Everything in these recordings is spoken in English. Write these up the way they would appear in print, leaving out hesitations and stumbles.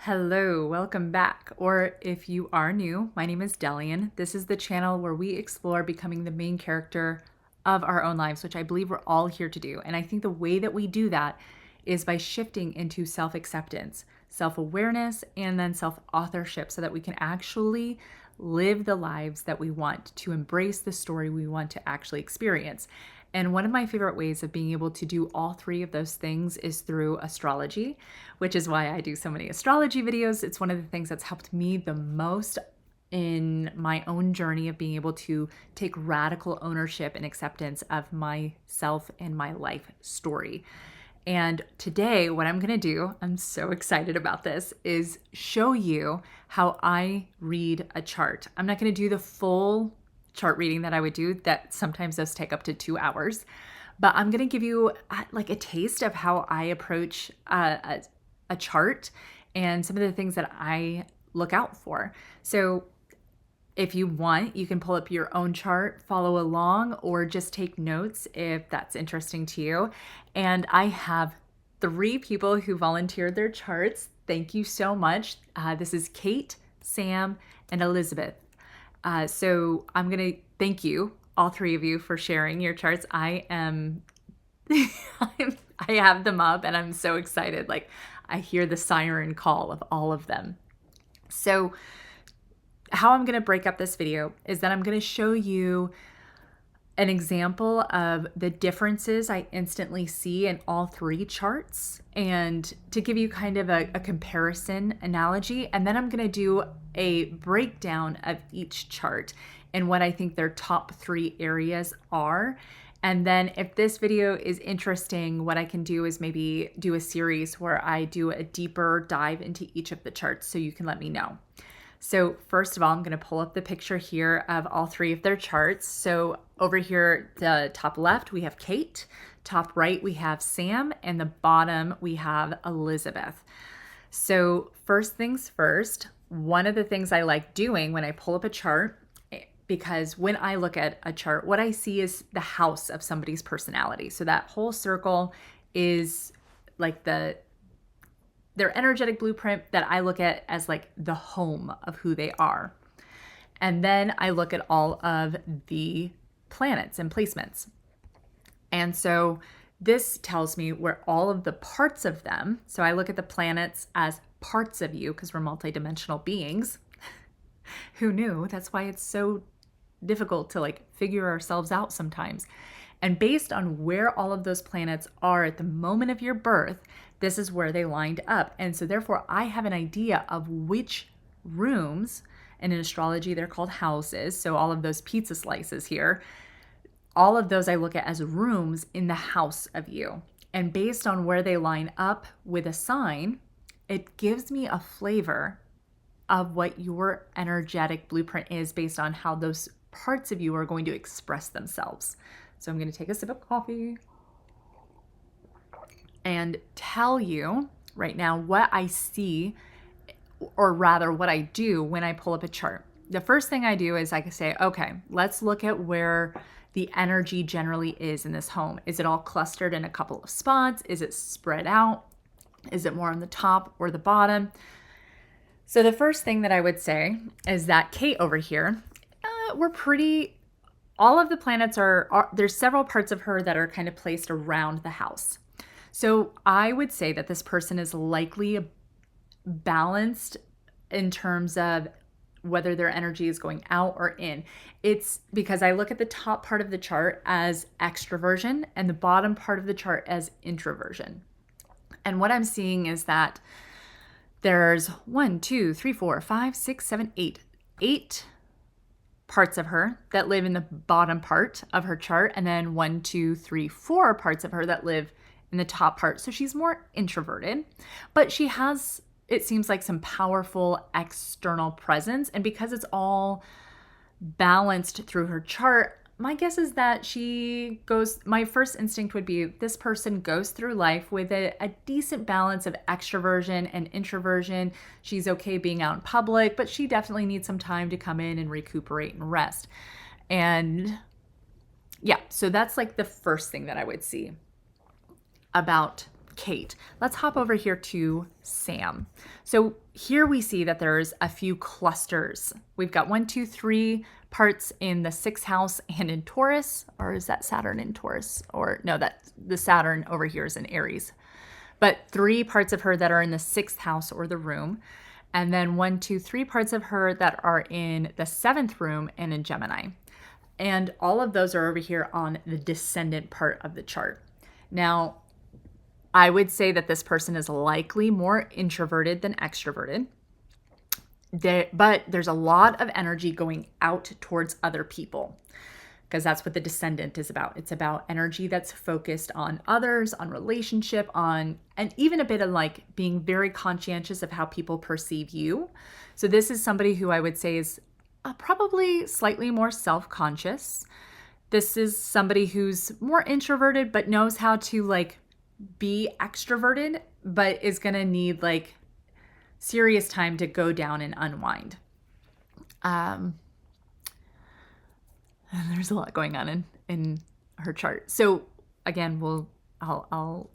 Hello, welcome back. Or if you are new, my name is Delian. This is the channel where we explore becoming the main character of our own lives, which I believe we're all here to do. And I think the way that we do that is by shifting into self acceptance, self awareness, and then self authorship so that we can actually live the lives that we want, to embrace the story we want to actually experience. And one of my favorite ways of being able to do all three of those things is through astrology, which is why I do so many astrology videos. It's one of the things that's helped me the most in my own journey of being able to take radical ownership and acceptance of myself and my life story. And today, what I'm going to do, I'm so excited about this, is show you how I read a chart. I'm not going to do the full chart reading that I would do, that sometimes those take up to 2 hours, but I'm going to give you like a taste of how I approach a chart and some of the things that I look out for. So if you want, you can pull up your own chart, follow along, or just take notes if that's interesting to you. And I have 3 people who volunteered their charts. Thank you so much. This is Kate, Sam, and Elizabeth. So I'm going to thank you, all 3 of you, for sharing your charts. I have them up and I'm so excited. Like, I hear the siren call of all of them. So how I'm going to break up this video is that I'm going to show you an example of the differences I instantly see in all 3 charts, and to give you kind of a comparison analogy. And then I'm going to do a breakdown of each chart and what I think their top 3 areas are. And then if this video is interesting, what I can do is maybe do a series where I do a deeper dive into each of the charts, so you can let me know. So first of all, I'm going to pull up the picture here of all 3 of their charts. So over here, the top left, we have Kate. Top right, we have Sam. And the bottom, we have Elizabeth. So first things first, one of the things I like doing when I pull up a chart, because when I look at a chart, what I see is the house of somebody's personality. So that whole circle is like their energetic blueprint that I look at as like the home of who they are. And then I look at all of the planets and placements. And so this tells me where all of the parts of them, so I look at the planets as parts of you because we're multidimensional beings. Who knew? That's why it's so difficult to like figure ourselves out sometimes. And based on where all of those planets are at the moment of your birth, this is where they lined up. And so therefore I have an idea of which rooms, and in astrology they're called houses. So all of those pizza slices here, all of those I look at as rooms in the house of you. And based on where they line up with a sign, it gives me a flavor of what your energetic blueprint is based on how those parts of you are going to express themselves. So I'm going to take a sip of coffee and tell you right now what I see, or rather what I do when I pull up a chart. The first thing I do is I can say, okay, let's look at where the energy generally is in this home. Is it all clustered in a couple of spots? Is it spread out? Is it more on the top or the bottom? So the first thing that I would say is that Kate over here, all of the planets there's several parts of her that are kind of placed around the house. So I would say that this person is likely balanced in terms of whether their energy is going out or in. It's because I look at the top part of the chart as extroversion and the bottom part of the chart as introversion. And what I'm seeing is that there's 1, 2, 3, 4, 5, 6, 7, 8. 8 parts of her that live in the bottom part of her chart, and then 1, 2, 3, 4 parts of her that live in the top part. So she's more introverted, but she has, it seems like, some powerful external presence. And because it's all balanced through her chart, my guess is that my first instinct would be this person goes through life with a decent balance of extroversion and introversion. She's okay being out in public, but she definitely needs some time to come in and recuperate and rest. And yeah, so that's like the first thing that I would see about Kate. Let's hop over here to Sam. So here we see that there's a few clusters. We've got 1, 2, 3 parts in the 6th house and in Taurus, or is that Saturn in Taurus? Or no, that the Saturn over here is in Aries. But 3 parts of her that are in the 6th house or the room. And then 1, 2, 3 parts of her that are in the 7th room and in Gemini. And all of those are over here on the descendant part of the chart. Now, I would say that this person is likely more introverted than extroverted. But there's a lot of energy going out towards other people, because that's what the descendant is about. It's about energy that's focused on others, on relationship, and even a bit of like being very conscientious of how people perceive you. So this is somebody who I would say is probably slightly more self-conscious. This is somebody who's more introverted, but knows how to like be extroverted, but is going to need like serious time to go down and unwind. And there's a lot going on in her chart. So again, I'll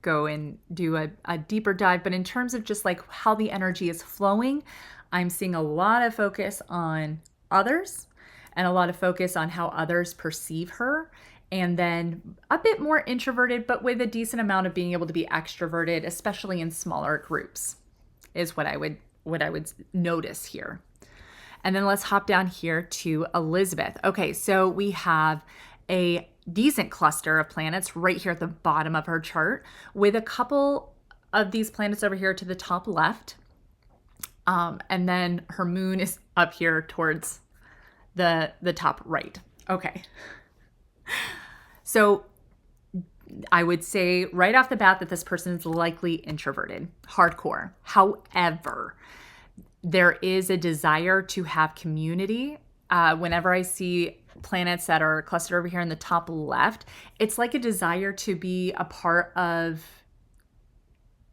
go and do a deeper dive, but in terms of just like how the energy is flowing, I'm seeing a lot of focus on others and a lot of focus on how others perceive her. And then a bit more introverted, but with a decent amount of being able to be extroverted, especially in smaller groups, is what I would notice here. And then let's hop down here to Elizabeth. Okay, so we have a decent cluster of planets right here at the bottom of her chart, with a couple of these planets over here to the top left. And then her moon is up here towards the top right. Okay. So I would say right off the bat that this person is likely introverted, hardcore. However, there is a desire to have community. Whenever I see planets that are clustered over here in the top left, it's like a desire to be a part of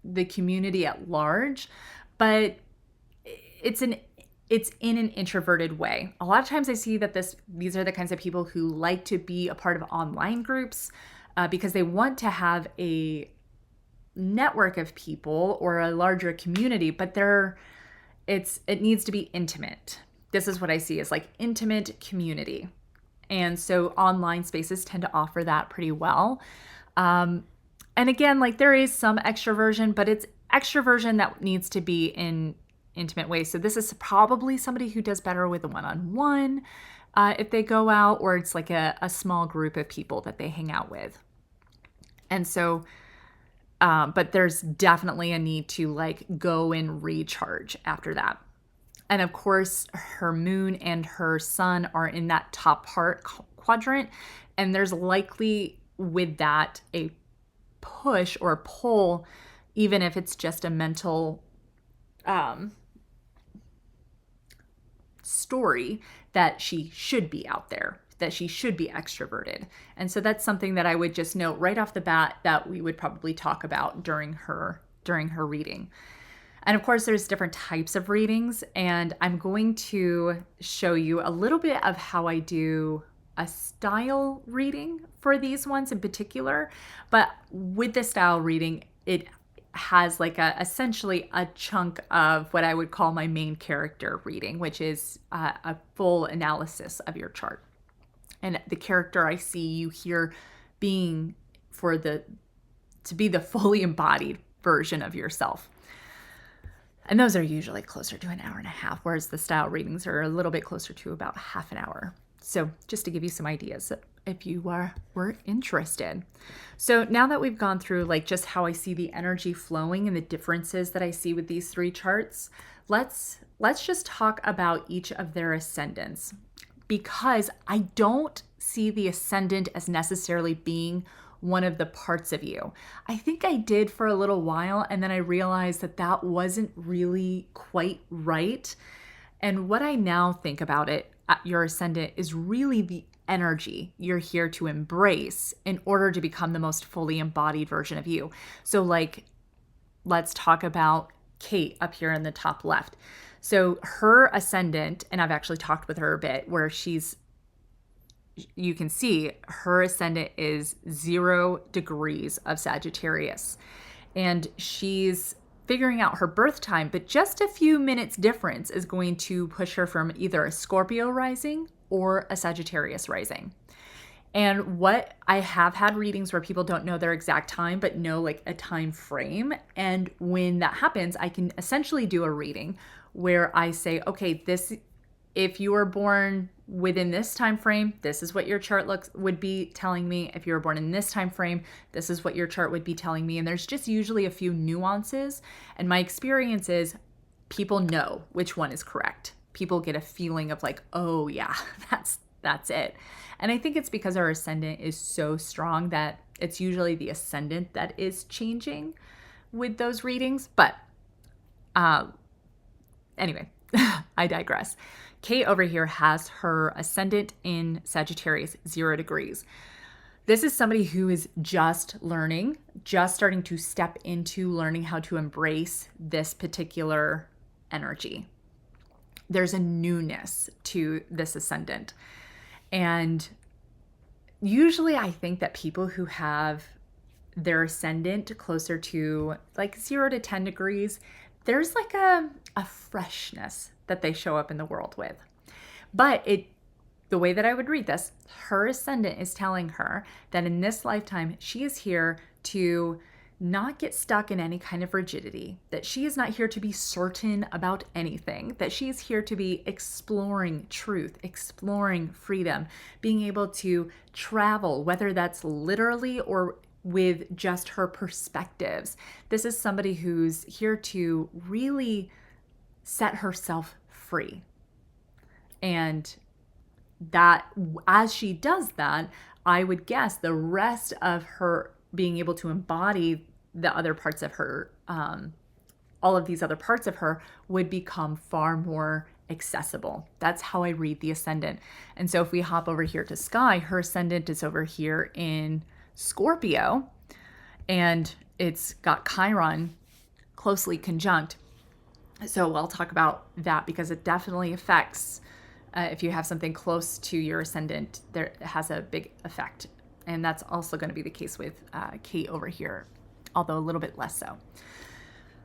the community at large, but it's in an introverted way. A lot of times I see that these are the kinds of people who like to be a part of online groups because they want to have a network of people or a larger community, but it needs to be intimate. This is what I see as like intimate community. And so online spaces tend to offer that pretty well. And again, like there is some extroversion, but it's extroversion that needs to be in intimate ways. So this is probably somebody who does better with a one-on-one if they go out, or it's like a small group of people that they hang out with. And so, but there's definitely a need to like go and recharge after that. And of course, her moon and her sun are in that top part quadrant. And there's likely with that a push or a pull, even if it's just a mental story that she should be out there, that she should be extroverted. And so that's something that I would just note right off the bat that we would probably talk about during her reading. And of course, there's different types of readings, and I'm going to show you a little bit of how I do a style reading for these ones in particular. But with the style reading, it has like essentially a chunk of what I would call my main character reading, which is a full analysis of your chart. And the character I see you here being to be the fully embodied version of yourself. And those are usually closer to an hour and a half, whereas the style readings are a little bit closer to about half an hour. So just to give you some ideas if you were interested. So now that we've gone through like just how I see the energy flowing and the differences that I see with these 3 charts, let's just talk about each of their ascendants, because I don't see the ascendant as necessarily being one of the parts of you. I think I did for a little while, and then I realized that wasn't really quite right. And what I now think about it, your ascendant, is really the energy you're here to embrace in order to become the most fully embodied version of you. So like, let's talk about Kate up here in the top left. So her ascendant, and I've actually talked with her a bit, where she's you can see her ascendant is 0 degrees of Sagittarius. And she's figuring out her birth time, but just a few minutes difference is going to push her from either a Scorpio rising or a Sagittarius rising. And what I have had readings where people don't know their exact time, but know like a time frame. And when that happens, I can essentially do a reading where I say, okay, if you were born within this time frame, this is what your chart would be telling me. If you were born in this time frame, this is what your chart would be telling me. And there's just usually a few nuances. And my experience is people know which one is correct. People get a feeling of like, oh yeah, that's it. And I think it's because our ascendant is so strong that it's usually the ascendant that is changing with those readings. But anyway, I digress. Kate over here has her ascendant in Sagittarius, 0 degrees. This is somebody who is just learning, just starting to step into learning how to embrace this particular energy. There's a newness to this ascendant. And usually I think that people who have their ascendant closer to like 0 to 10 degrees, there's like a freshness that they show up in the world with. But the way that I would read this, her ascendant is telling her that in this lifetime, she is here to not get stuck in any kind of rigidity, that she is not here to be certain about anything, that she is here to be exploring truth, exploring freedom, being able to travel, whether that's literally or with just her perspectives. This is somebody who's here to really set herself free. And that as she does that, I would guess the rest of her being able to embody the other parts of her, all of these other parts of her would become far more accessible. That's how I read the ascendant. And so if we hop over here to Sky, her ascendant is over here in Scorpio, and it's got Chiron closely conjunct. So I'll talk about that because it definitely affects, if you have something close to your ascendant, it has a big effect. And that's also going to be the case with Kate over here, although a little bit less so.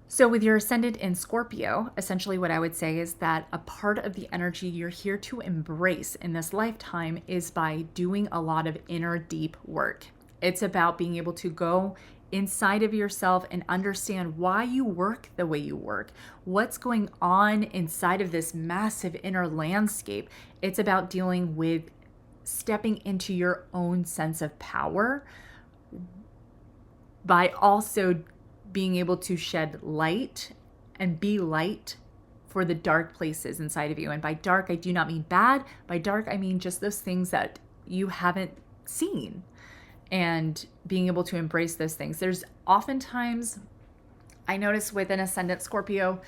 So with your ascendant in Scorpio, essentially what I would say is that a part of the energy you're here to embrace in this lifetime is by doing a lot of inner deep work. It's about being able to go inside of yourself and understand why you work the way you work, what's going on inside of this massive inner landscape. It's about dealing with stepping into your own sense of power by also being able to shed light and be light for the dark places inside of you. And by dark, I do not mean bad. By dark, I mean just those things that you haven't seen, and being able to embrace those things. There's oftentimes, I notice with an ascendant Scorpio,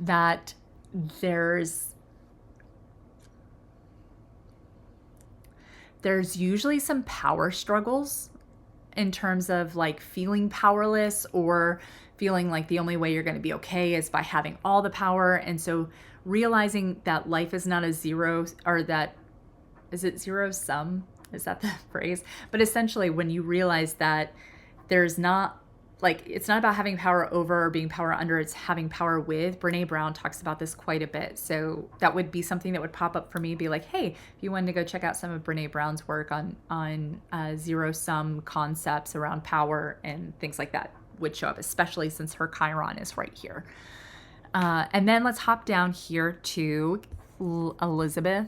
that there's usually some power struggles in terms of like feeling powerless or feeling like the only way you're going to be okay is by having all the power. And so realizing that life is not a zero, or that, is it zero sum? Is that the phrase? But essentially when you realize that there's not, like, it's not about having power over or being power under, it's having power with. Brene Brown talks about this quite a bit. So that would be something that would pop up for me, be like, hey, if you wanted to go check out some of Brene Brown's work on zero-sum concepts around power and things like that would show up, especially since her Chiron is right here. And then let's hop down here to Elizabeth,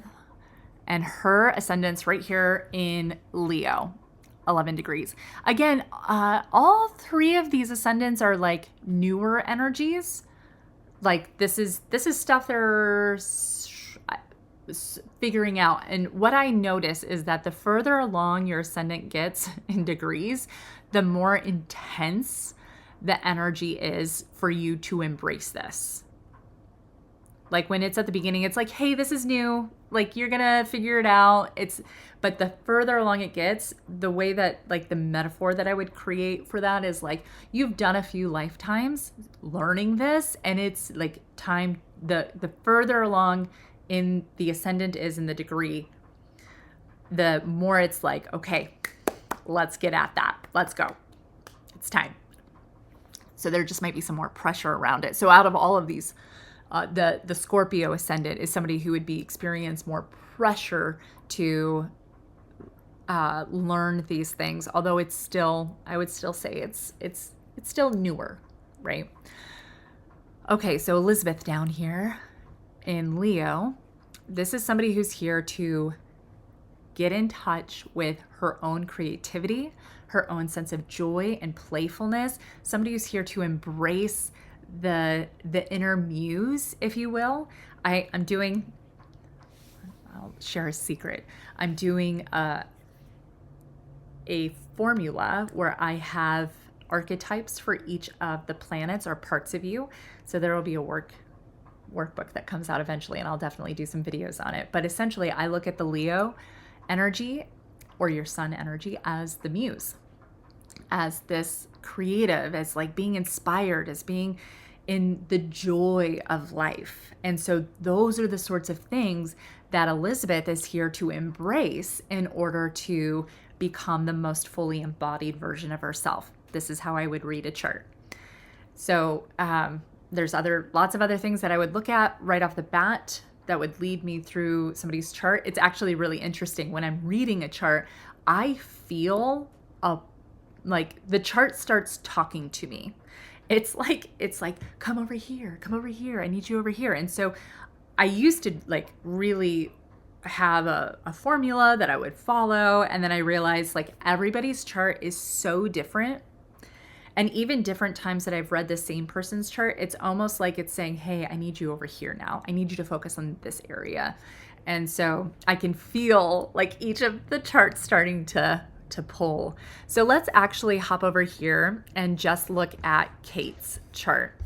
and her ascendant's right here in Leo. 11 degrees. Again, all three of these ascendants are like newer energies. Like this is stuff they're figuring out. And what I notice is that the further along your ascendant gets in degrees, the more intense the energy is for you to embrace this. Like when it's at the beginning, it's like, hey, this is new. Like you're gonna figure it out. But the further along it gets, the way that, like, the metaphor that I would create for that is like you've done a few lifetimes learning this, and it's like time, the further along in the ascendant is in the degree, the more it's like, okay, let's get at that. Let's go. It's time. So there just might be some more pressure around it. So out of all of these, the Scorpio ascendant is somebody who would be experience more pressure to learn these things. Although it's still, I would still say it's still newer, right? Okay, so Elizabeth down here in Leo, this is somebody who's here to get in touch with her own creativity, her own sense of joy and playfulness, somebody who's here to embrace the inner muse, if you will. I'll share a secret. I'm doing a formula where I have archetypes for each of the planets or parts of you. So there will be a workbook that comes out eventually, and I'll definitely do some videos on it. But essentially, I look at the Leo energy or your sun energy as the muse, as this creative, as like being inspired, as being in the joy of life. And so those are the sorts of things that Elizabeth is here to embrace in order to become the most fully embodied version of herself. This is how I would read a chart. So there's lots of other things that I would look at right off the bat that would lead me through somebody's chart. It's actually really interesting. When I'm reading a chart, I feel like the chart starts talking to me. It's like, come over here, I need you over here. And so I used to like really have a formula that I would follow. And then I realized like everybody's chart is so different. And even different times that I've read the same person's chart, it's almost like it's saying, hey, I need you over here now. I need you to focus on this area. And so I can feel like each of the charts starting to pull. So let's actually hop over here and just look at Kate's chart.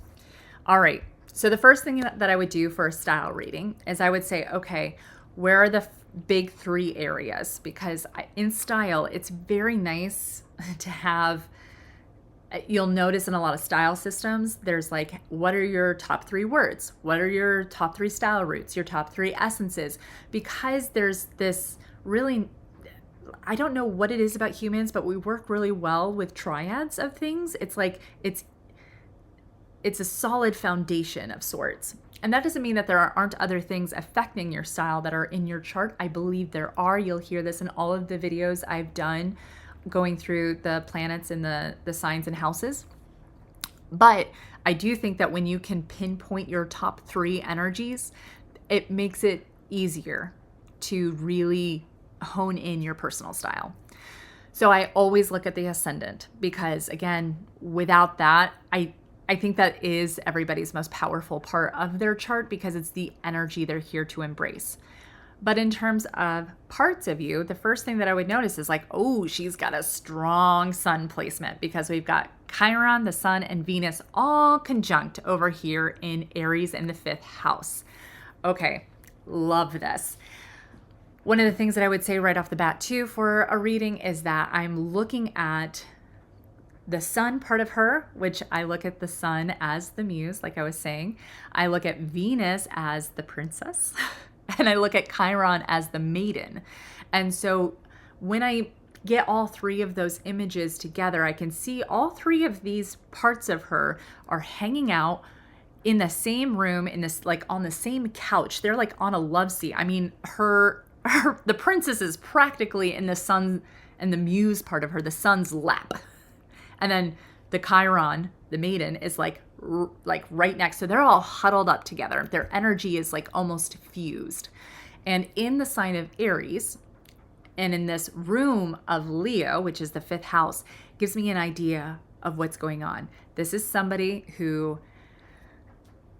All right. So the first thing that I would do for a style reading is I would say, okay, where are the big three areas? Because in style, it's very nice to have, you'll notice in a lot of style systems, there's like, what are your top three words? What are your top three style roots? Your top three essences? Because there's this really, I don't know what it is about humans, but we work really well with triads of things. It's like, it's a solid foundation of sorts. And that doesn't mean that there aren't other things affecting your style that are in your chart. I believe there are. You'll hear this in all of the videos I've done going through the planets and the signs and houses. But I do think that when you can pinpoint your top three energies, it makes it easier to really hone in your personal style. So I always look at the ascendant because, again, without that, I think that is everybody's most powerful part of their chart because it's the energy they're here to embrace. But in terms of parts of you, the first thing that I would notice is like, oh, she's got a strong sun placement because we've got Chiron, the sun, and Venus all conjunct over here in Aries in the 5th house. Okay, love this. One of the things that I would say right off the bat too for a reading is that I'm looking at the sun part of her, which I look at the sun as the muse, like I was saying. I look at Venus as the princess, and I look at Chiron as the maiden. And so when I get all three of those images together, I can see all three of these parts of her are hanging out in the same room, in this, like on the same couch. They're like on a love seat. I mean, the princess is practically in the sun and the muse part of her, the sun's lap. And then the Chiron, the maiden, is like right next. So they're all huddled up together. Their energy is like almost fused. And in the sign of Aries, and in this room of Leo, which is the 5th house, gives me an idea of what's going on. This is somebody who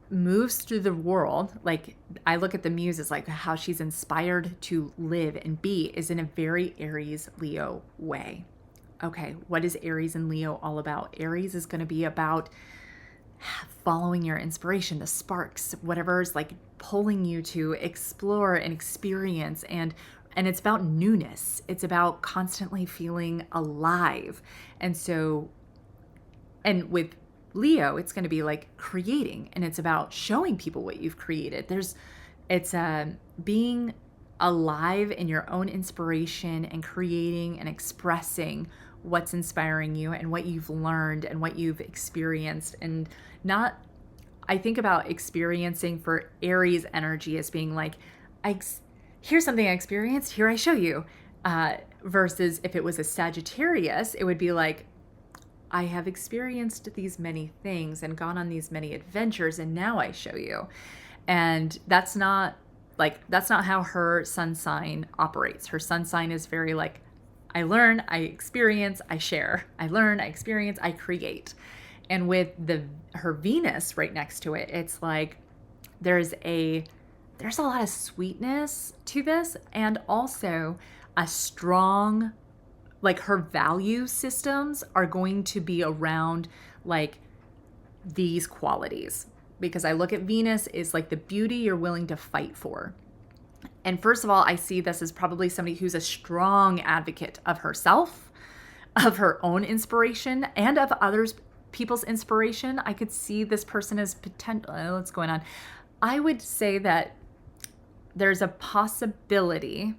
moves through the world. Like I look at the muse as like how she's inspired to live and be is in a very Aries Leo way. Okay, what is Aries and Leo all about? Aries is going to be about following your inspiration, the sparks, whatever is like pulling you to explore and experience. And it's about newness. It's about constantly feeling alive. And so, and with Leo, it's going to be like creating, and it's about showing people what you've created. It's being alive in your own inspiration and creating and expressing what's inspiring you and what you've learned and what you've experienced. And not, I think about experiencing for Aries energy as being like, here's something I experienced, here I show you. Versus if it was a Sagittarius, it would be like, I have experienced these many things and gone on these many adventures, and now I show you. And that's not how her sun sign operates. Her sun sign is very like, I learn, I experience, I share. I learn, I experience, I create. And with her Venus right next to it, it's like there's a lot of sweetness to this, and also a strong, like, her value systems are going to be around like these qualities, because I look at Venus is like the beauty you're willing to fight for. And first of all, I see this as probably somebody who's a strong advocate of herself, of her own inspiration, and of others people's inspiration. I could see this person as potential. What's going on? I would say that there's a possibility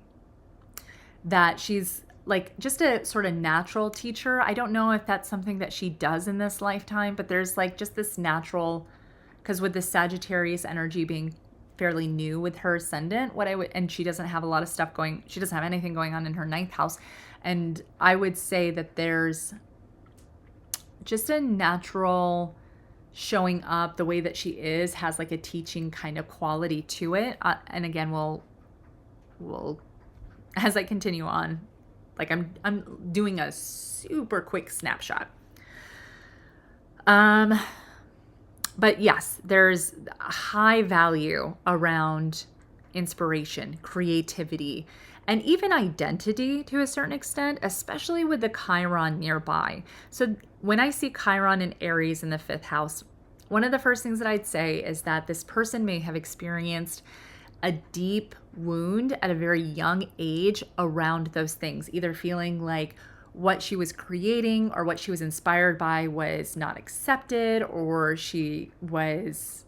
that she's like just a sort of natural teacher. I don't know if that's something that she does in this lifetime, but there's like just this natural, because with the Sagittarius energy being fairly new with her ascendant, and she doesn't have a lot of stuff going, she doesn't have anything going on in her ninth house. And I would say that there's just a natural showing up, the way that she is has like a teaching kind of quality to it. And again, we'll as I continue on, like I'm doing a super quick snapshot. But yes, there's a high value around inspiration, creativity, and even identity to a certain extent, especially with the Chiron nearby. So when I see Chiron and Aries in the 5th house, one of the first things that I'd say is that this person may have experienced a deep wound at a very young age around those things, either feeling like what she was creating or what she was inspired by was not accepted, or she was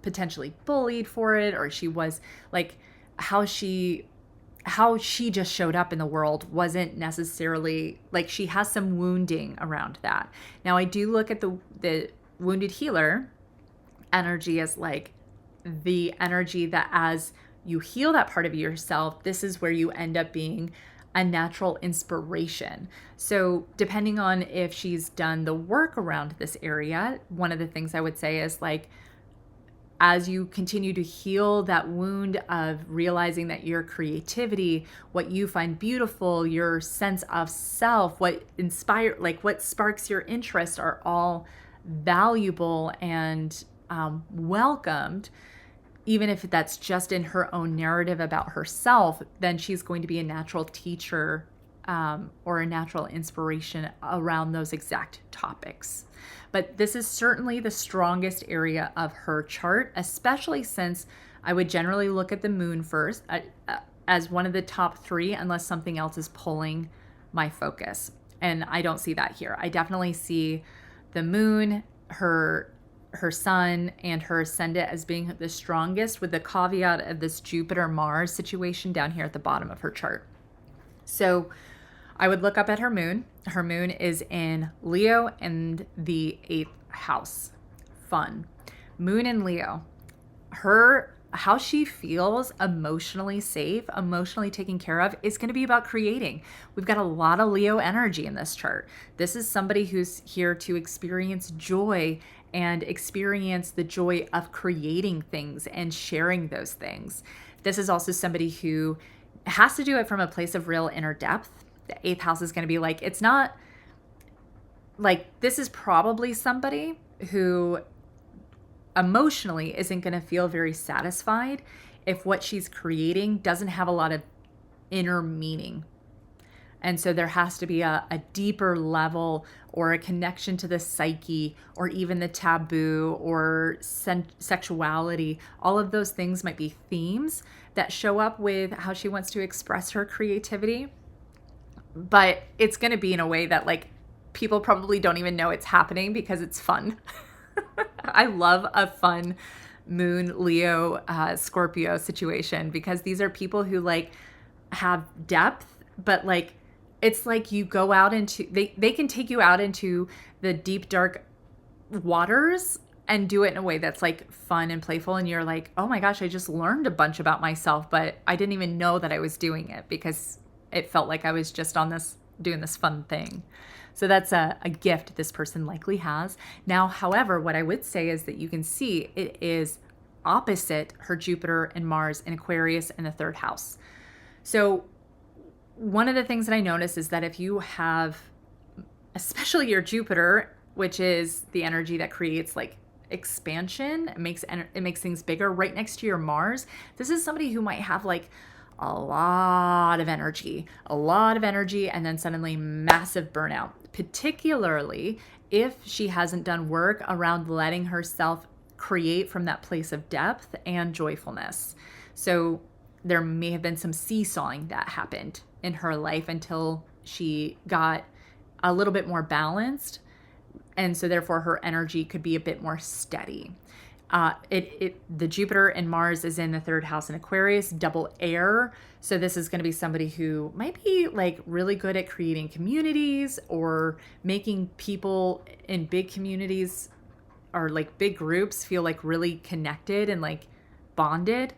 potentially bullied for it, or she was like, how she just showed up in the world wasn't necessarily like, she has some wounding around that. Now, I do look at the wounded healer energy as like the energy that as you heal that part of yourself, this is where you end up being a natural inspiration. So depending on if she's done the work around this area, one of the things I would say is like, as you continue to heal that wound of realizing that your creativity, what you find beautiful, your sense of self, what sparks your interest are all valuable and welcomed, even if that's just in her own narrative about herself, then she's going to be a natural teacher or a natural inspiration around those exact topics. But this is certainly the strongest area of her chart, especially since I would generally look at the moon first as one of the top 3, unless something else is pulling my focus. And I don't see that here. I definitely see the moon, her sun, and her ascendant as being the strongest, with the caveat of this Jupiter-Mars situation down here at the bottom of her chart. So I would look up at her moon. Her moon is in Leo and the 8th house. Fun. Moon in Leo. How she feels emotionally safe, emotionally taken care of, is going to be about creating. We've got a lot of Leo energy in this chart. This is somebody who's here to experience joy and experience the joy of creating things and sharing those things. This is also somebody who has to do it from a place of real inner depth. The 8th house is going to be like, it's not like, this is probably somebody who emotionally isn't going to feel very satisfied if what she's creating doesn't have a lot of inner meaning. And so there has to be a deeper level or a connection to the psyche, or even the taboo or sexuality. All of those things might be themes that show up with how she wants to express her creativity. But it's going to be in a way that like people probably don't even know it's happening, because it's fun. I love a fun Moon, Leo, Scorpio situation, because these are people who like have depth, but like it's like you go out into, they can take you out into the deep, dark waters and do it in a way that's like fun and playful. And you're like, oh my gosh, I just learned a bunch about myself, but I didn't even know that I was doing it because it felt like I was just on this, doing this fun thing. So that's a gift this person likely has. Now, however, what I would say is that you can see it is opposite her Jupiter and Mars in Aquarius in the third house. So one of the things that I notice is that if you have, especially your Jupiter, which is the energy that creates like expansion, it makes things bigger, right next to your Mars, this is somebody who might have like a lot of energy, and then suddenly massive burnout, particularly if she hasn't done work around letting herself create from that place of depth and joyfulness. So there may have been some seesawing that happened in her life until she got a little bit more balanced. And so therefore her energy could be a bit more steady. The Jupiter and Mars is in the third house in Aquarius, double air. So this is going to be somebody who might be like really good at creating communities or making people in big communities or like big groups feel like really connected and like bonded.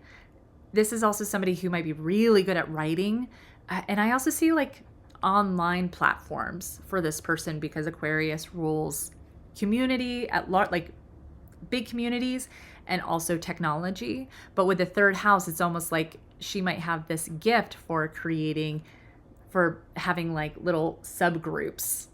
This is also somebody who might be really good at writing. And I also see like online platforms for this person because Aquarius rules community at large, like big communities, and also technology. But with the third house, it's almost like she might have this gift for having like little subgroups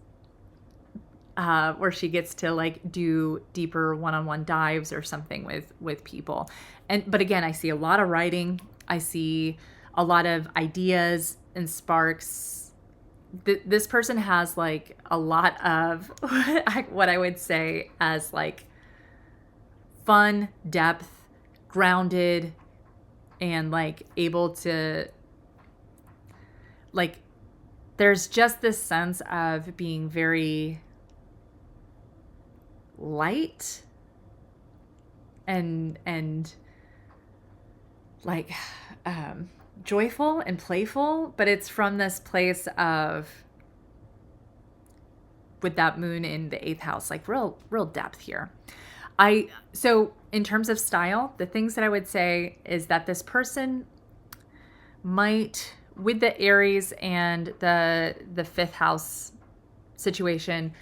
where she gets to like do deeper one-on-one dives or something with people. But again, I see a lot of writing. I see a lot of ideas and sparks. This person has like a lot of what I would say as like fun, depth, grounded, and like able to like, there's just this sense of being very light and like joyful and playful, but it's from this place of, with that moon in the 8th house, like real depth here. So in terms of style, the things that I would say is that this person might, with the Aries and the 5th house situation,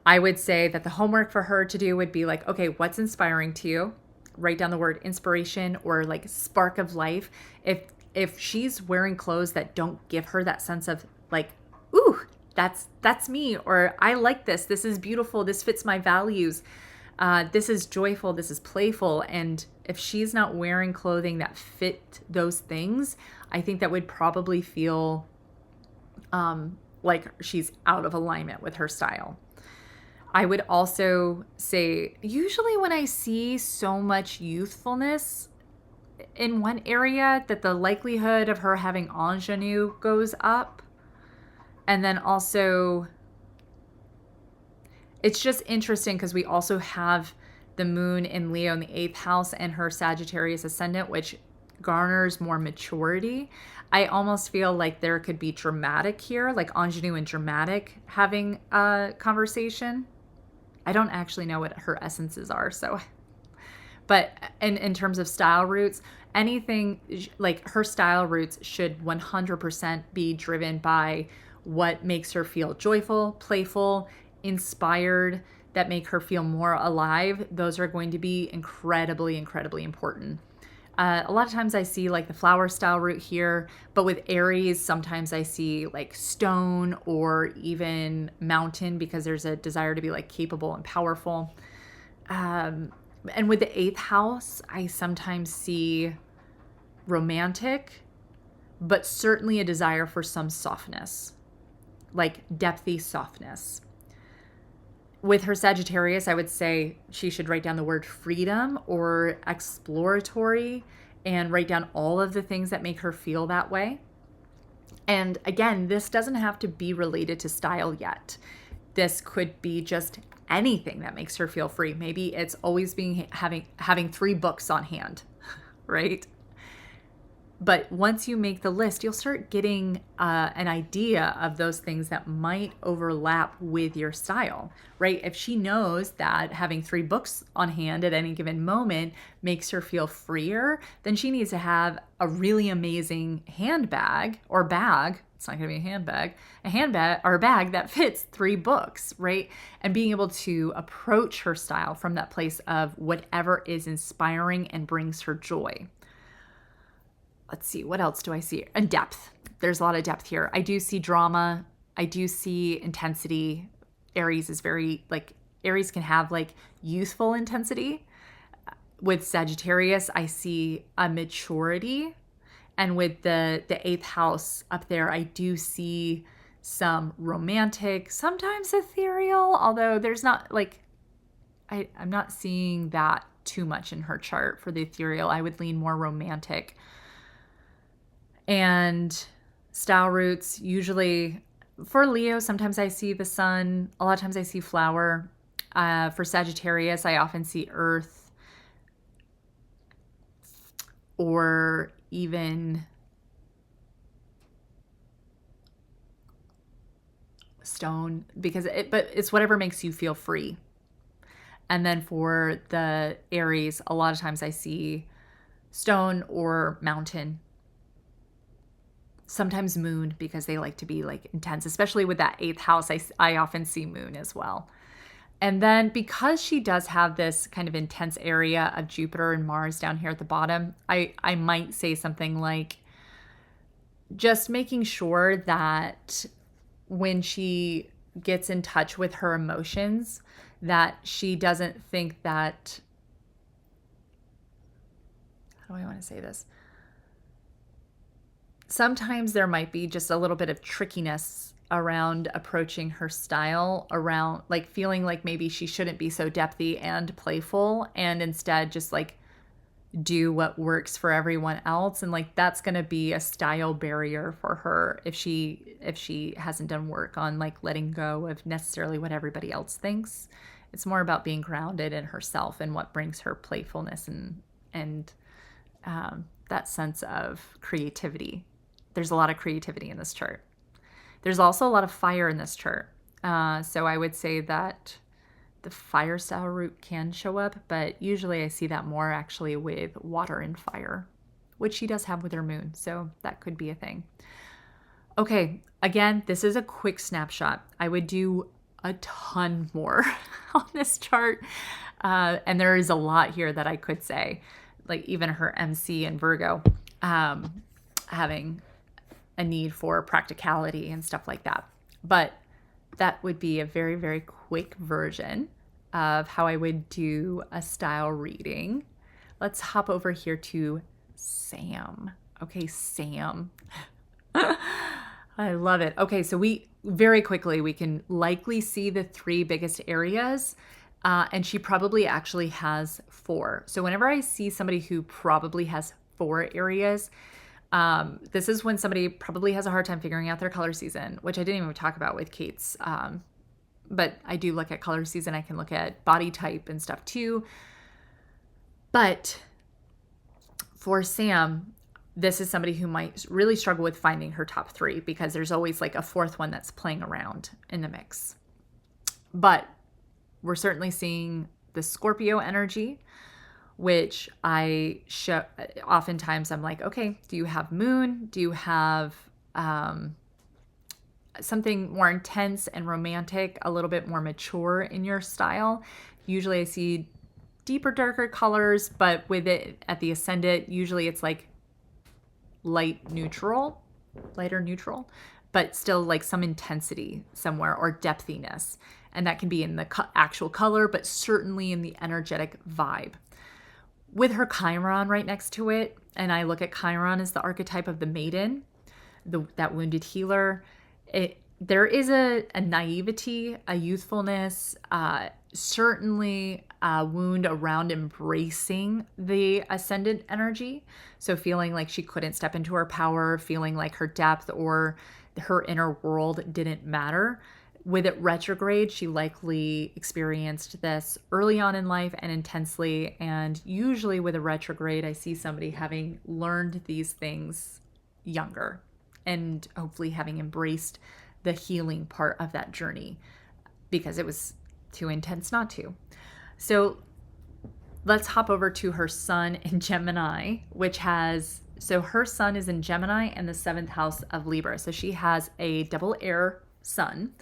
I would say that the homework for her to do would be like, okay, what's inspiring to you? Write down the word inspiration or like spark of life. If she's wearing clothes that don't give her that sense of like, ooh, that's me, or I like this is beautiful, this fits my values, this is joyful, this is playful, and if she's not wearing clothing that fit those things, I think that would probably feel like she's out of alignment with her style. I would also say, usually when I see so much youthfulness in one area, that the likelihood of her having ingenue goes up. And then also, it's just interesting because we also have the moon in Leo in the 8th house and her Sagittarius ascendant, which garners more maturity. I almost feel like there could be dramatic here, like ingenue and dramatic having a conversation. I don't actually know what her essences are, so. But in terms of style roots, anything like her style roots should 100% be driven by what makes her feel joyful, playful, inspired, that make her feel more alive. Those are going to be incredibly, incredibly important. A lot of times I see like the flower style root here, but with Aries, sometimes I see like stone or even mountain because there's a desire to be like capable and powerful. And with the 8th house, I sometimes see romantic, but certainly a desire for some softness, like depthy softness. With her Sagittarius, I would say she should write down the word freedom or exploratory and write down all of the things that make her feel that way. And again, this doesn't have to be related to style yet. This could be just anything that makes her feel free. Maybe it's always having 3 books on hand, right? But once you make the list, you'll start getting an idea of those things that might overlap with your style, right? If she knows that having 3 books on hand at any given moment makes her feel freer, then she needs to have a really amazing handbag or bag. It's not going to be a handbag or a bag that fits 3 books, right? And being able to approach her style from that place of whatever is inspiring and brings her joy. Let's see, what else do I see? And depth. There's a lot of depth here. I do see drama. I do see intensity. Aries is very, like, Aries can have like youthful intensity. With Sagittarius, I see a maturity. And with the 8th house up there, I do see some romantic, sometimes ethereal, although there's not like, I'm not seeing that too much in her chart for the ethereal. I would lean more romantic. And style roots, usually for Leo, sometimes I see the sun. A lot of times I see flower. For Sagittarius, I often see earth or even stone, but it's whatever makes you feel free. And then for the Aries, a lot of times I see stone or mountain. Sometimes moon, because they like to be like intense, especially with that 8th house. I often see moon as well. And then because she does have this kind of intense area of Jupiter and Mars down here at the bottom, I might say something like just making sure that when she gets in touch with her emotions, that she doesn't think that, how do I want to say this? Sometimes there might be just a little bit of trickiness around approaching her style, around like feeling like maybe she shouldn't be so depthy and playful and instead just like do what works for everyone else. And like that's going to be a style barrier for her if she hasn't done work on like letting go of necessarily what everybody else thinks. It's more about being grounded in herself and what brings her playfulness and that sense of creativity. There's a lot of creativity in this chart. There's also a lot of fire in this chart. So I would say that the fire style root can show up, but usually I see that more actually with water and fire, which she does have with her moon. So that could be a thing. Okay, again, this is a quick snapshot. I would do a ton more on this chart. And there is a lot here that I could say, like even her MC and Virgo having a need for practicality and stuff like that. But that would be a very, very quick version of how I would do a style reading. Let's hop over here to Sam. Okay, Sam. I love it. Okay, so we can likely see the 3 biggest areas, and she probably actually has 4. So whenever I see somebody who probably has 4 areas, this is when somebody probably has a hard time figuring out their color season, which I didn't even talk about with Kate's. But I do look at color season. I can look at body type and stuff too. But for Sam, this is somebody who might really struggle with finding her top 3 because there's always like a 4th one that's playing around in the mix. But we're certainly seeing the Scorpio energy, which I show oftentimes. I'm like, okay, do you have moon? Do you have something more intense and romantic, a little bit more mature in your style? Usually I see deeper, darker colors, but with it at the ascendant, usually it's like lighter neutral, but still like some intensity somewhere or depthiness. And that can be in the actual color, but certainly in the energetic vibe. With her Chiron right next to it, and I look at Chiron as the archetype of the maiden, that wounded healer, there is a naivety, a youthfulness, certainly a wound around embracing the ascendant energy. So feeling like she couldn't step into her power, feeling like her depth or her inner world didn't matter. With it retrograde, she likely experienced this early on in life and intensely. And usually with a retrograde, I see somebody having learned these things younger and hopefully having embraced the healing part of that journey because it was too intense not to. So let's hop over to her sun in Gemini, which has, so her sun is in Gemini and the 7th house of Libra. So she has a double air sun.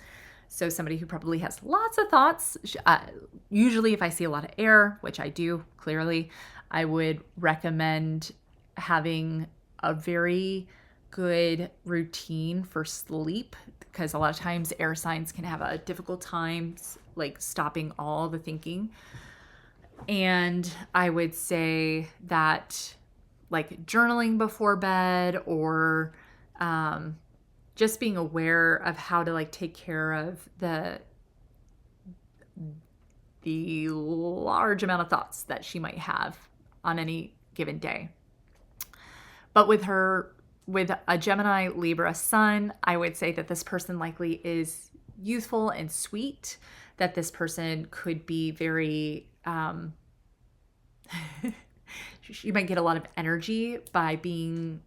So somebody who probably has lots of thoughts. Usually if I see a lot of air, which I do clearly, I would recommend having a very good routine for sleep, because a lot of times air signs can have a difficult time like stopping all the thinking. And I would say that like journaling before bed, or just being aware of how to like take care of the large amount of thoughts that she might have on any given day. But with a Gemini Libra sun, I would say that this person likely is youthful and sweet, that this person could be very you might get a lot of energy by being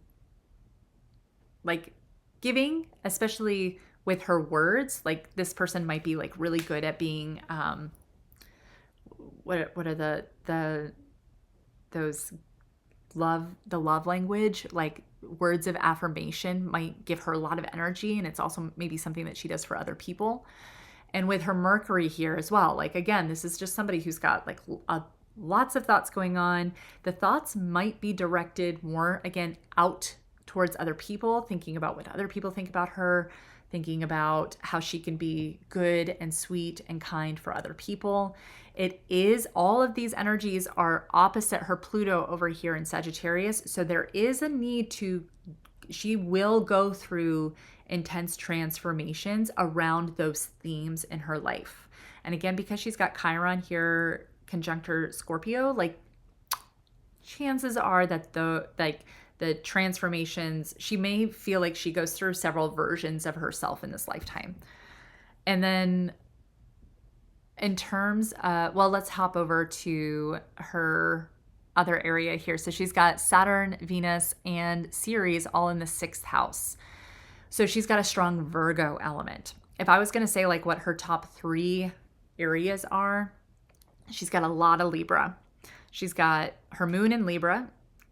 like giving, especially with her words. Like this person might be like really good at being what are those love language, like words of affirmation might give her a lot of energy, and it's also maybe something that she does for other people. And with her Mercury here as well, like again, this is just somebody who's got like lots of thoughts going on. The thoughts might be directed more again out towards other people, thinking about what other people think about her, thinking about how she can be good and sweet and kind for other people. It is, all of these energies are opposite her Pluto over here in Sagittarius. So there is a need to, she will go through intense transformations around those themes in her life. And again, because she's got Chiron here conjunctor Scorpio, like chances are that the transformations, she may feel like she goes through several versions of herself in this lifetime. And then in terms well, let's hop over to her other area here. So she's got Saturn, Venus, and Ceres all in the 6th house. So she's got a strong Virgo element. If I was going to say like what her top 3 areas are, she's got a lot of Libra. She's got her moon in Libra,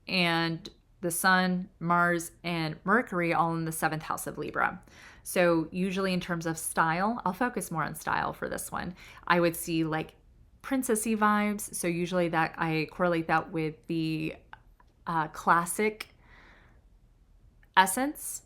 and the sun, Mars, and Mercury all in the 7th house of Libra. So usually in terms of style, I'll focus more on style for this one. I would see like princessy vibes. So usually that I correlate that with the classic essence.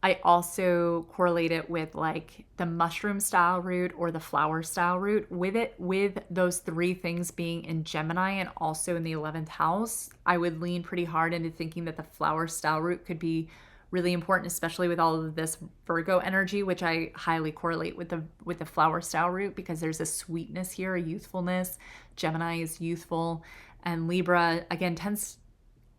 I also correlate it with like the mushroom style route or the flower style route. With those 3 things being in Gemini and also in the 11th house, I would lean pretty hard into thinking that the flower style route could be really important, especially with all of this Virgo energy, which I highly correlate with the flower style route, because there's a sweetness here, a youthfulness. Gemini is youthful, and Libra again tends,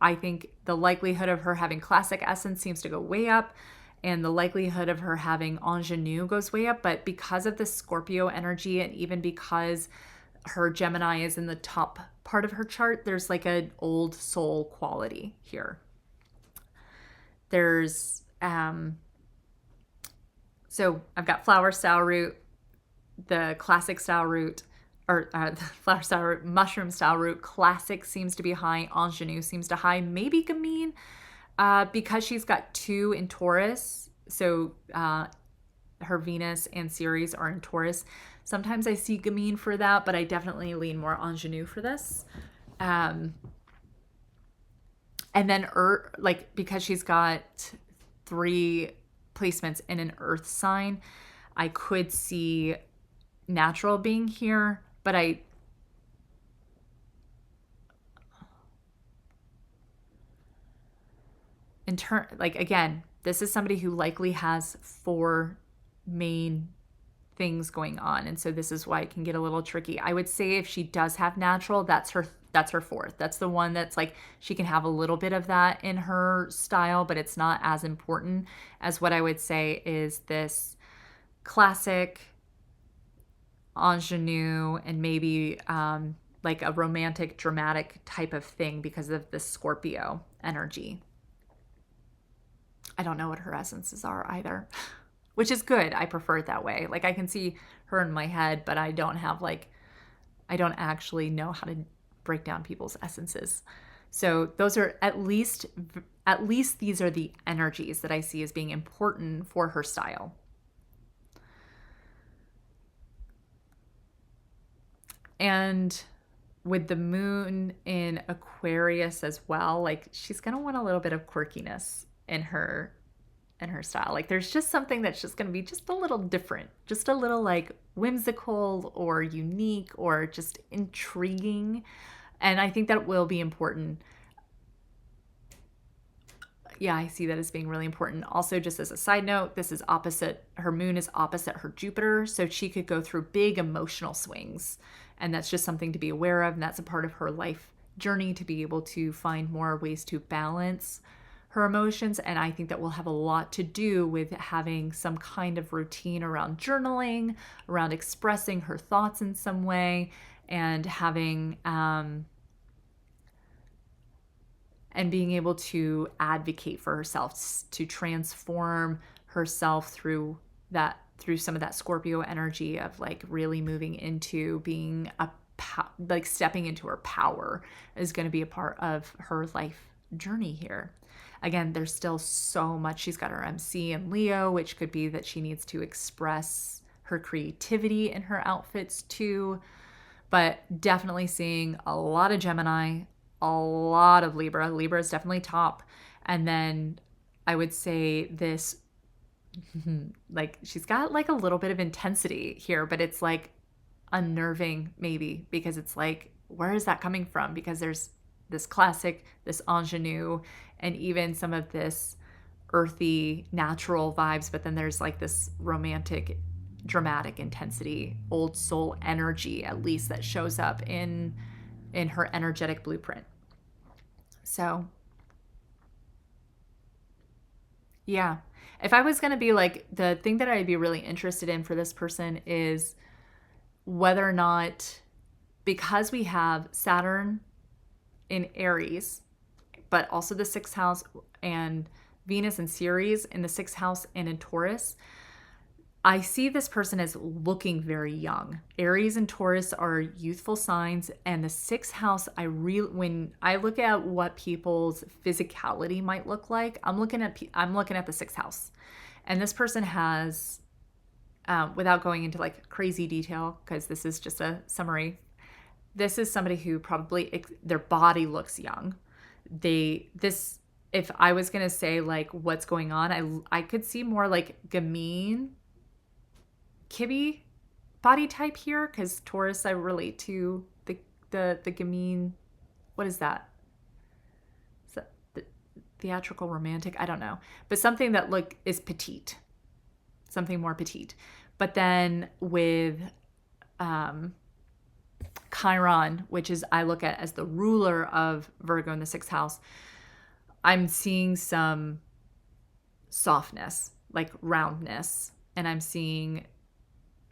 I think the likelihood of her having classic essence seems to go way up, and the likelihood of her having ingenue goes way up. But because of the Scorpio energy, and even because her Gemini is in the top part of her chart, there's like an old soul quality here. There's so I've got flower style route, the classic style route, or the flower style route, mushroom style route. Classic seems to be high, ingenue seems to high, maybe gamine. Because she's got 2 in Taurus, so her Venus and Ceres are in Taurus. Sometimes I see gamine for that, but I definitely lean more ingenue for this. And then like because she's got 3 placements in an earth sign, I could see natural being here, but like again, this is somebody who likely has 4 main things going on, and so this is why it can get a little tricky. I would say if she does have natural, that's her 4th. That's the one that's like she can have a little bit of that in her style, but it's not as important as what I would say is this classic, ingenue, and maybe like a romantic, dramatic type of thing because of the Scorpio energy. I don't know what her essences are either, which is good. I prefer it that way. Like I can see her in my head, but I don't actually know how to break down people's essences. So those are at least these are the energies that I see as being important for her style. And with the moon in Aquarius as well, like she's going to want a little bit of quirkiness in her style. Like there's just something that's just going to be just a little different, just a little like whimsical or unique or just intriguing. And I think that will be important. Yeah, I see that as being really important. Also, just as a side note, this is opposite, her moon is opposite her Jupiter. So she could go through big emotional swings. And that's just something to be aware of. And that's a part of her life journey to be able to find more ways to balance her emotions. And I think that will have a lot to do with having some kind of routine around journaling, around expressing her thoughts in some way, and having, and being able to advocate for herself, to transform herself through some of that Scorpio energy of like really moving into being like stepping into her power is going to be a part of her life journey here. Again, there's still so much. She's got her MC in Leo, which could be that she needs to express her creativity in her outfits too. But definitely seeing a lot of Gemini, a lot of Libra. Libra is definitely top. And then I would say this, like she's got like a little bit of intensity here, but it's like unnerving maybe because it's like, where is that coming from? Because there's this classic, this ingenue, and even some of this earthy, natural vibes, but then there's like this romantic, dramatic intensity, old soul energy, at least that shows up in her energetic blueprint. So yeah, if I was going to be like, the thing that I'd be really interested in for this person is whether or not, because we have Saturn in Aries, but also the 6th house, and Venus and Ceres in the 6th house and in Taurus, I see this person as looking very young. Aries and Taurus are youthful signs, and the 6th house, when I look at what people's physicality might look like, I'm looking at the 6th house, and this person has, without going into like crazy detail, because this is just a summary, this is somebody who probably their body looks young. If I was gonna say like what's going on, I could see more like Gamine, Kibby body type here, because Taurus I relate to the Gamine. What is that? Is that the theatrical romantic? I don't know, but something that is petite, something more petite. But then with Chiron, which is I look at as the ruler of Virgo in the 6th house, I'm seeing some softness, like roundness, and I'm seeing,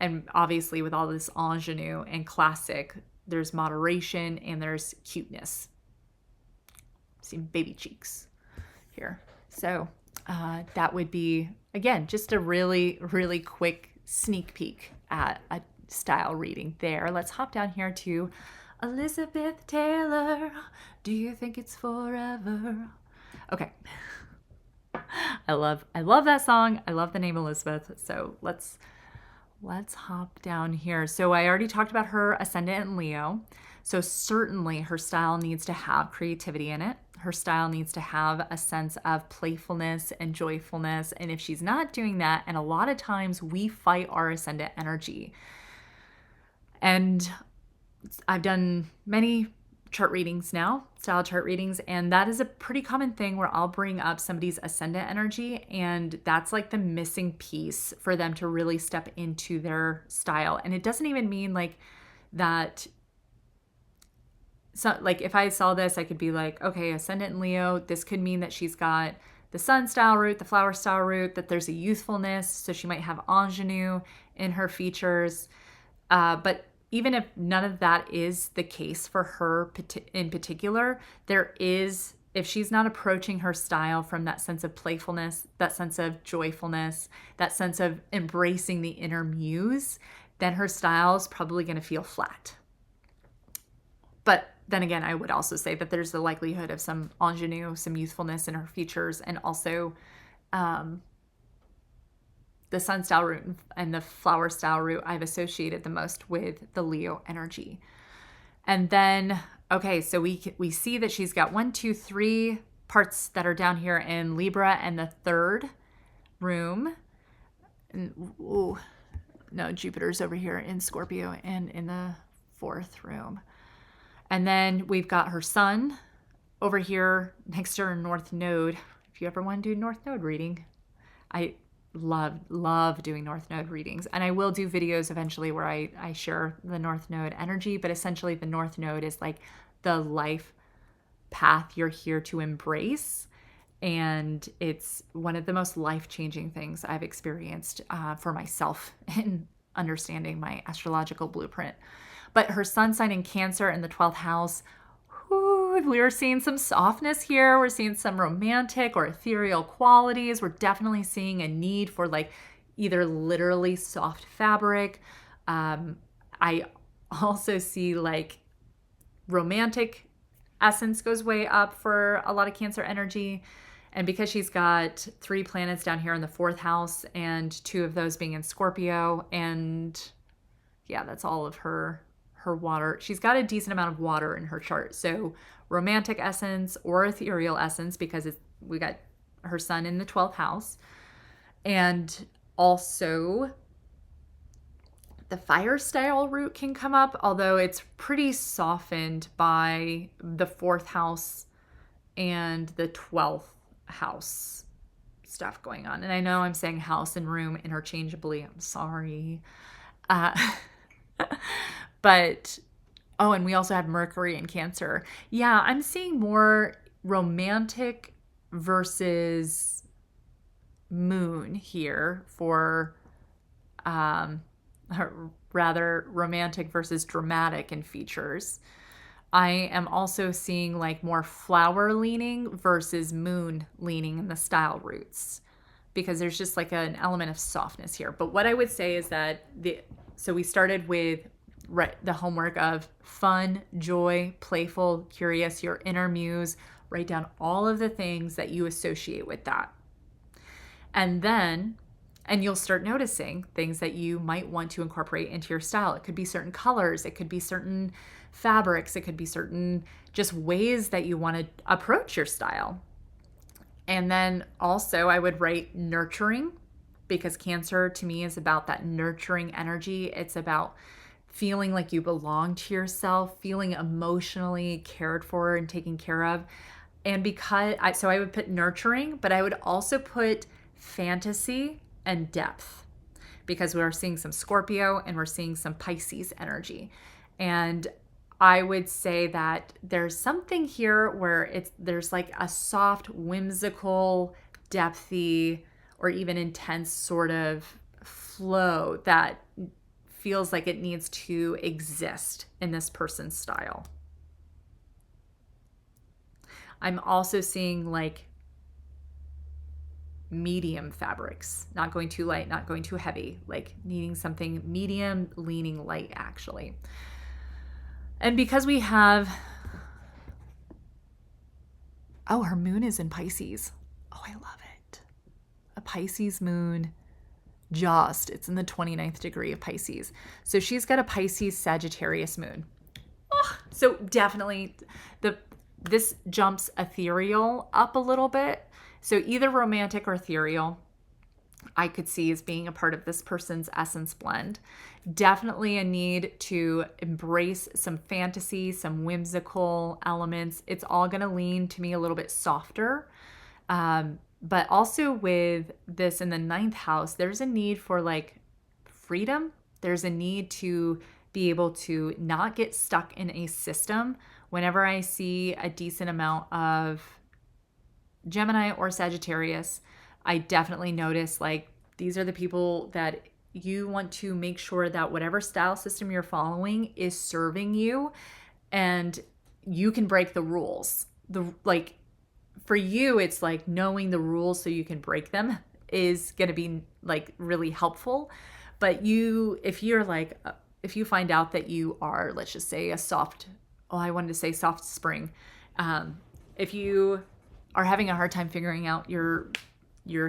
and obviously with all this ingenue and classic, there's moderation and there's cuteness. I'm seeing baby cheeks here. So that would be, again, just a really, really quick sneak peek at a style reading there. Let's hop down here to Elizabeth Taylor. Do you think it's forever? Okay. I love that song. I love the name Elizabeth. So let's hop down here. So I already talked about her ascendant in Leo. So certainly her style needs to have creativity in it. Her style needs to have a sense of playfulness and joyfulness. And if she's not doing that, and a lot of times we fight our ascendant energy. And I've done many chart readings now, style chart readings, and that is a pretty common thing where I'll bring up somebody's ascendant energy, and that's like the missing piece for them to really step into their style. And it doesn't even mean like that. So like if I saw this, I could be like, okay, ascendant in Leo, this could mean that she's got the sun style root, the flower style root, that there's a youthfulness. So she might have ingenue in her features. But even if none of that is the case for her in particular, there is, if she's not approaching her style from that sense of playfulness, that sense of joyfulness, that sense of embracing the inner muse, then her style is probably going to feel flat. But then again, I would also say that there's the likelihood of some ingenue, some youthfulness in her features, and also the sun style root and the flower style root I've associated the most with the Leo energy. And then, okay, so we see that she's got 1, 2, 3 parts that are down here in Libra and the third room. And, ooh, no, Jupiter's over here in Scorpio and in the fourth room. And then we've got her sun over here next to her north node. If you ever want to do north node reading, I love doing north node readings. And I will do videos eventually where I share the north node energy, but essentially the north node is like the life path you're here to embrace. And it's one of the most life-changing things I've experienced for myself in understanding my astrological blueprint. But her sun sign in Cancer in the 12th house, we're seeing some softness here. We're seeing some romantic or ethereal qualities. We're definitely seeing a need for like either literally soft fabric. I also see like romantic essence goes way up for a lot of Cancer energy. And because she's got 3 planets down here in the 4th house and 2 of those being in Scorpio, and yeah, that's all of her water. She's got a decent amount of water in her chart. So romantic essence or ethereal essence, because we got her sun in the 12th house. And also the fire style root can come up, although it's pretty softened by the 4th house and the 12th house stuff going on. And I know I'm saying house and room interchangeably. I'm sorry. But, oh, and we also have Mercury in Cancer. Yeah, I'm seeing more romantic versus moon here for, rather romantic versus dramatic in features. I am also seeing like more flower leaning versus moon leaning in the style roots, because there's just like an element of softness here. But what I would say is that so we started with the homework of fun, joy, playful, curious, your inner muse. Write down all of the things that you associate with that. And you'll start noticing things that you might want to incorporate into your style. It could be certain colors, it could be certain fabrics, it could be certain just ways that you want to approach your style. And then also I would write nurturing, because Cancer to me is about that nurturing energy. It's about feeling like you belong to yourself, feeling emotionally cared for and taken care of. And so I would put nurturing, but I would also put fantasy and depth, because we're seeing some Scorpio and we're seeing some Pisces energy. And I would say that there's something here where there's like a soft, whimsical, depthy, or even intense sort of flow that feels like it needs to exist in this person's style. I'm also seeing like medium fabrics, not going too light, not going too heavy, like needing something medium, leaning light actually. And because we have, oh, her moon is in Pisces. Oh, I love it. A Pisces moon. It's in the 29th degree of Pisces. So she's got a Pisces Sagittarius moon. Oh, so definitely this jumps ethereal up a little bit. So either romantic or ethereal, I could see as being a part of this person's essence blend. Definitely a need to embrace some fantasy, some whimsical elements. It's all going to lean to me a little bit softer. But also with this in the 9th house, there's a need for like freedom. There's a need to be able to not get stuck in a system. Whenever I see a decent amount of Gemini or Sagittarius, I definitely notice like these are the people that you want to make sure that whatever style system you're following is serving you, and you can break the rules. For you, it's like knowing the rules so you can break them is going to be like really helpful. But if you find out that you are, let's just say I wanted to say soft spring. If you are having a hard time figuring out your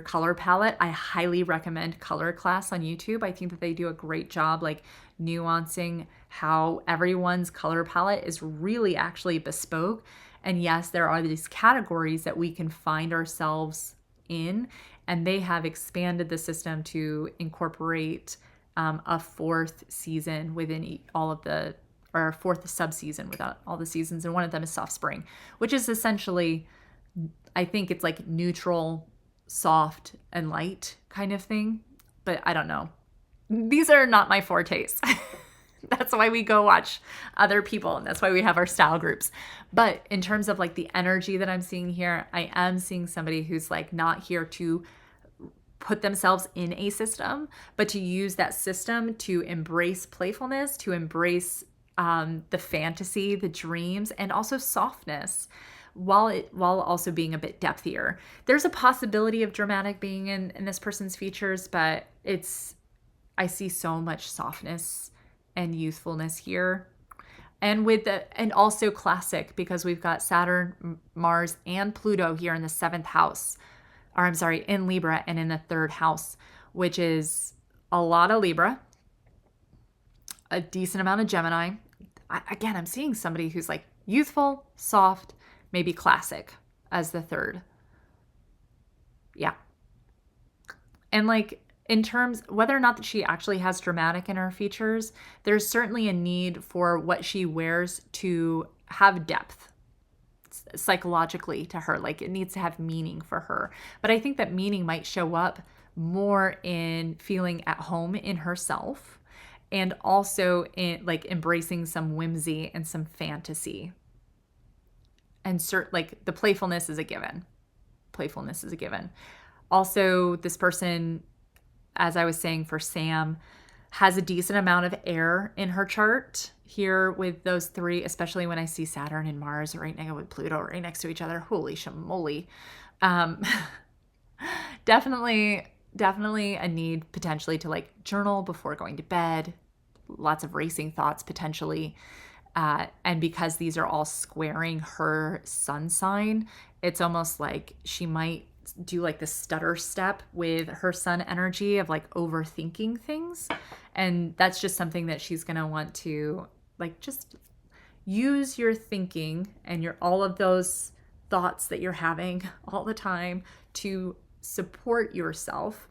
color palette, I highly recommend Color Class on YouTube. I think that they do a great job like nuancing how everyone's color palette is really actually bespoke. And yes, there are these categories that we can find ourselves in, and they have expanded the system to incorporate a fourth season within all of the, or a fourth sub-season without all the seasons. And one of them is soft spring, which is essentially, I think it's like neutral, soft, and light kind of thing. But I don't know. These are not my fortes. That's why we go watch other people, and that's why we have our style groups. But in terms of like the energy that I'm seeing here, I am seeing somebody who's like not here to put themselves in a system, but to use that system to embrace playfulness, to embrace the fantasy, the dreams, and also softness, while also being a bit depthier. There's a possibility of dramatic being in this person's features, but I see so much softness and youthfulness here. And and also classic, because we've got Saturn, Mars, and Pluto here in the 7th house, or I'm sorry, in Libra and in the 3rd house, which is a lot of Libra, a decent amount of Gemini. Again, I'm seeing somebody who's like youthful, soft, maybe classic as the 3rd. Yeah. And like, in terms, whether or not that she actually has dramatic in her features, there's certainly a need for what she wears to have depth psychologically to her. Like, it needs to have meaning for her. But I think that meaning might show up more in feeling at home in herself, and also in like embracing some whimsy and some fantasy. And like the playfulness is a given. Playfulness is a given. Also, this person, as I was saying for Sam, has a decent amount of air in her chart here with those 3, especially when I see Saturn and Mars right now with Pluto right next to each other. Holy shamoly. Definitely a need potentially to like journal before going to bed. Lots of racing thoughts potentially. And because these are all squaring her sun sign, it's almost like she might do like the stutter step with her sun energy of like overthinking things. And that's just something that she's going to want to like just use your thinking and all of those thoughts that you're having all the time to support yourself,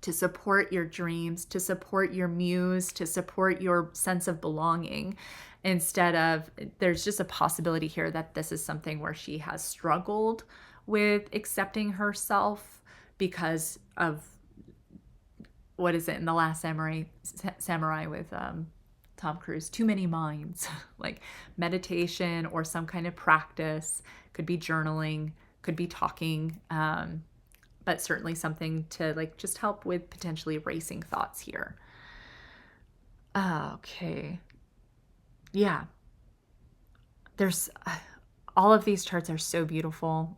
to support your dreams, to support your muse, to support your sense of belonging. Instead of, there's just a possibility here that this is something where she has struggled with accepting herself because of, what is it in The Last Samurai with Tom Cruise, too many minds, like meditation or some kind of practice, could be journaling, could be talking, but certainly something to like just help with potentially racing thoughts here. Okay. Yeah. There's all of these charts are so beautiful.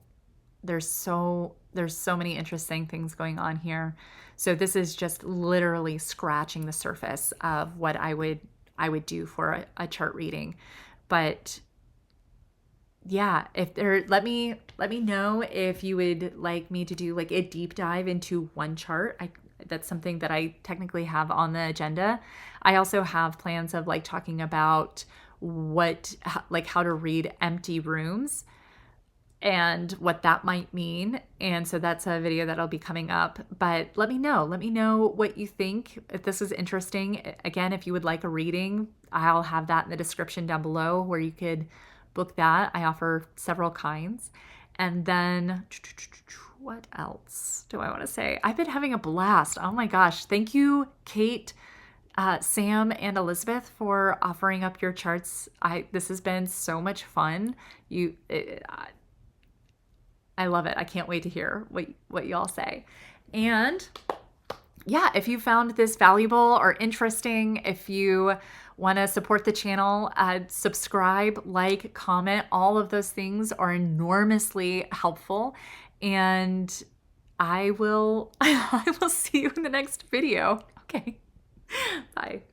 There's so many interesting things going on here. So this is just literally scratching the surface of what I would do for a chart reading. But yeah, let me know if you would like me to do like a deep dive into one chart. That's something that I technically have on the agenda. I also have plans of like talking about how to read empty rooms and what that might mean. And so that's a video that'll be coming up. But let me know what you think. If this is interesting, again, if you would like a reading, I'll have that in the description down below where you could book that. I offer several kinds. And then what else do I want to say? I've been having a blast. Oh my gosh. Thank you, Kate, Sam, and Elizabeth, for offering up your charts. This has been so much fun. I love it. I can't wait to hear what y'all say. And yeah, if you found this valuable or interesting, if you want to support the channel, subscribe, like, comment, all of those things are enormously helpful. And I will see you in the next video. Okay. Bye.